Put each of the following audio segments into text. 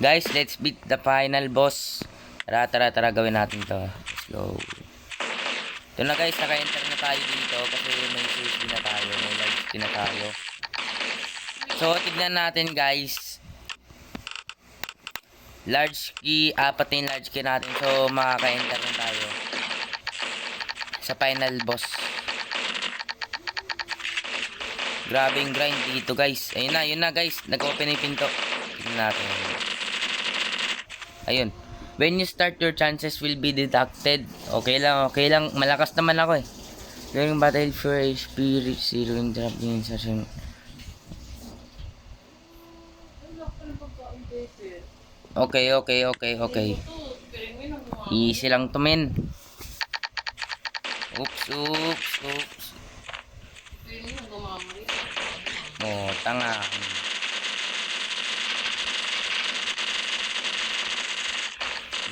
Guys, let's beat the final boss. Tara, gawin natin to. Let's go. Ito na guys, naka-enter na tayo dito kasi may safety na tayo, may large key na tayo. So, tignan natin guys. Large key, apat na yung large key natin. So, makaka-enter na tayo sa final boss. Grabing grind dito guys. Ayun na guys, nag-open na yung pinto. Tignan natin. Ayun. When you start, your chances will be deducted. Okay lang. Malakas naman ako eh. During battle for HP, reach 0 in drop in session. Okay. Easy lang to men. Oops. Oh, tanga.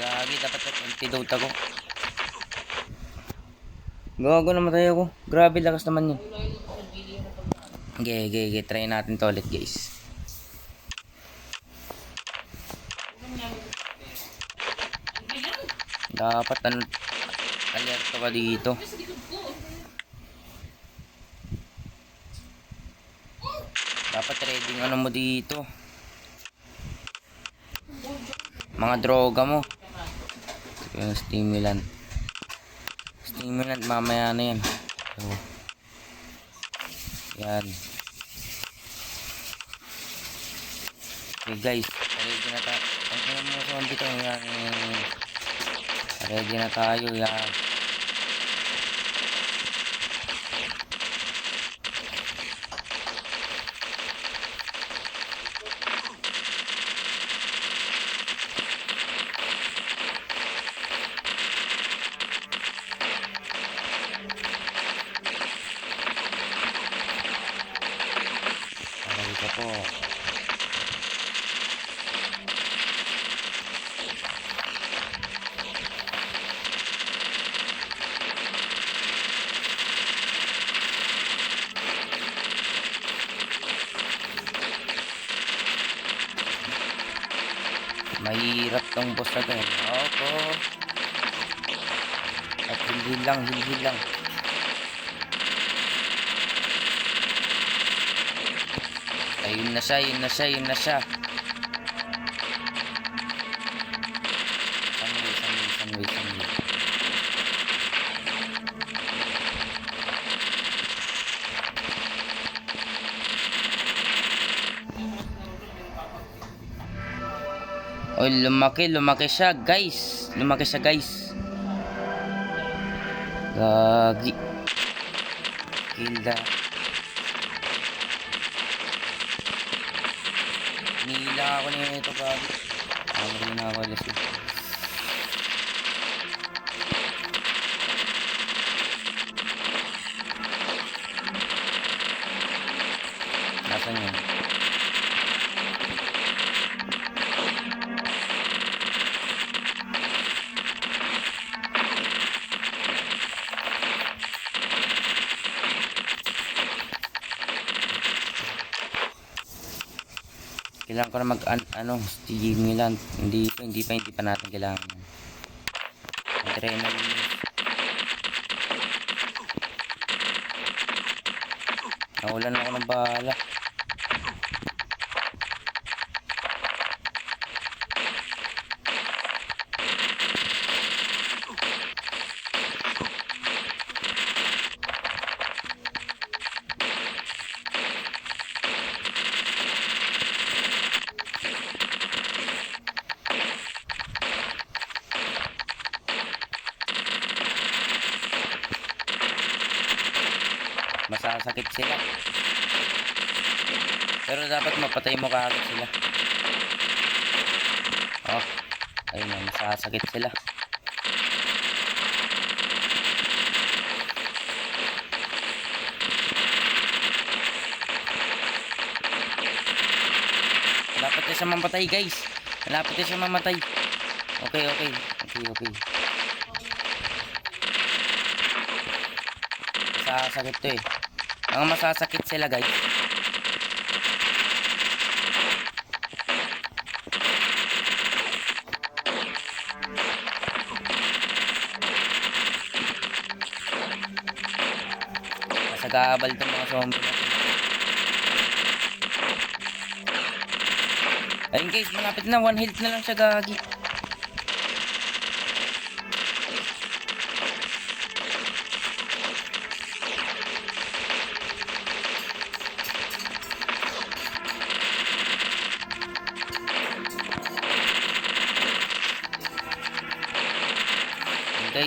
Gagi, dapat antidote ako. Gago, namatay ako. Grabe, lakas naman yun. Okay. Try natin to ulit guys. Dapat alerto ka dito. Dapat ready ano mo dito. Mga droga mo. Yung stimulant mamaya na yan. So, yan. Okay guys, ready na tayo. Ang mga zombie to, yan. Ready na tayo, yan. Po. Mahirap tong boss na to. Opo. At hilhil lang. Ayun na siya. Sunway. Oy, lumaki siya, guys. Gagi. Kilda. Nila ako nito gagi. Rin ako alas. Nasaan yun? Kailangan ko na stimulant. Hindi pa natin kailangan. Adrenaline. Nawalan ako ng bala. Masasakit sila. Pero dapat mapatay mo kaagad sila. Oh, ayun na, masasakit sila. Malapit na siya mamatay guys. Okay. Masasakit to eh. Mga masasakit sila guys. Nag-aabal itong mga zombie natin. Ayun guys, malapit na. 1 health na lang siya, gagi.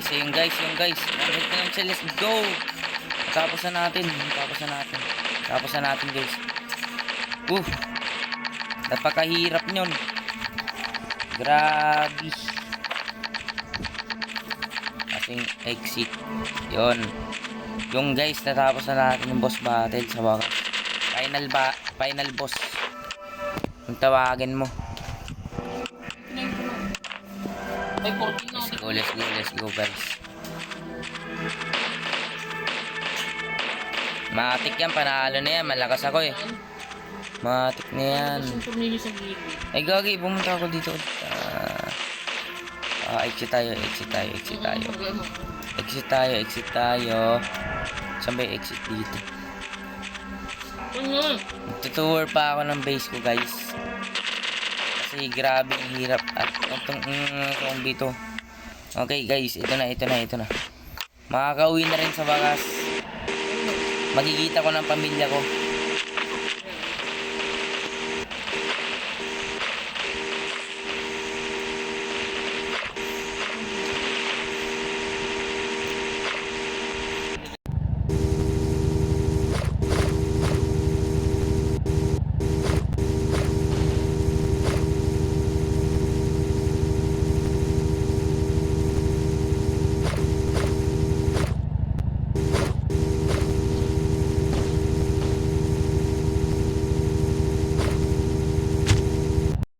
Ayun guys. 1 health na lang siya. Let's go! Tapos na natin guys. Napakahirap nyon. Grabe. Ating exit. Yon. Yung guys, natapos na natin yung boss battle sa wakas. Final boss. Kung tawagin mo. Let's go guys. Matik yan, panalo na yan. Malakas ako eh. Matik na yan. Ay gagi, pumunta ako dito. Exit tayo. Saan ba yung exit dito? Tutour pa ako ng base ko guys. Kasi grabe ang hirap. At itong zombie to. Okay guys, ito na. Makakauwi na rin sa wakas. Magkikita ko ng pamilya ko.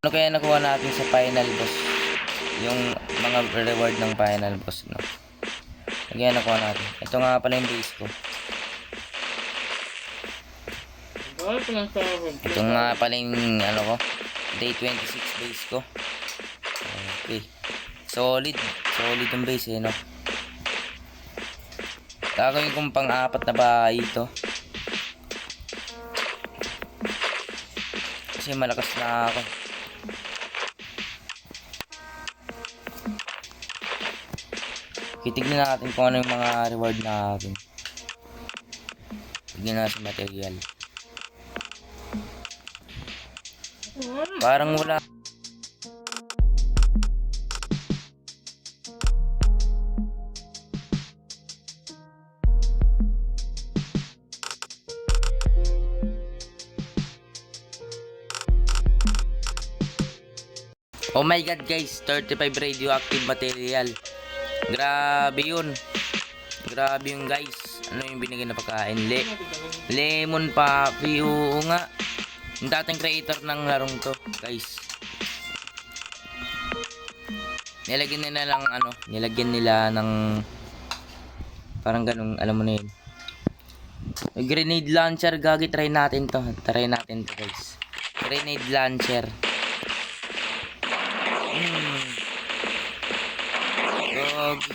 Ano kaya nakuha natin sa final boss? Yung mga reward ng final boss, no? Ano kaya nakuha natin? Ito nga pala yung base ko. Ito nga pala yung ano ko, day 26 base ko. Okay. Solid yung base eh, no? Gagawin kong pang-apat na bahay ito. Kasi malakas na ako. Titignan natin kung ano yung mga reward natin. Tignan natin sa material. Parang wala. Oh my god guys, 35 radioactive material. Grabe yun guys. Ano yung binigay na pagkain? Lemon Poppy. Oo nga. Yung dating creator ng larong to guys. Nilagyan nila ng parang ganung, alam mo na yun. Grenade launcher, gagi. Try natin to guys. Grenade launcher.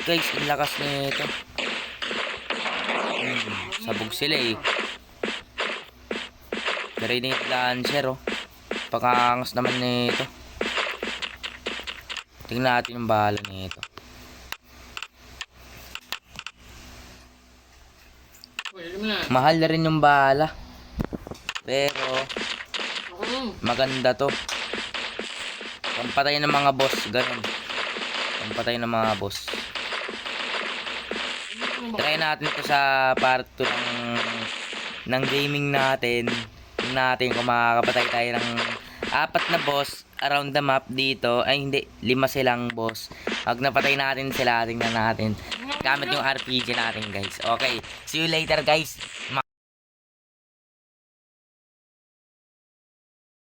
Guys, ang lakas nito. Sabog sila eh. Grenade launcher oh. Pakangas naman nito. Tingnan natin yung bala nito. Mahal na rin yung bala. Pero maganda to. Pampatay ng mga boss, ganun. Pampatay ng mga boss. Try natin to sa part 2 ng gaming natin. Tingnan natin kung makakapatay tayo ng 4 na boss around the map dito. Ay hindi, 5 silang boss. Pag napatay natin sila, tingnan natin gamit yung RPG natin guys. Okay, see you later guys.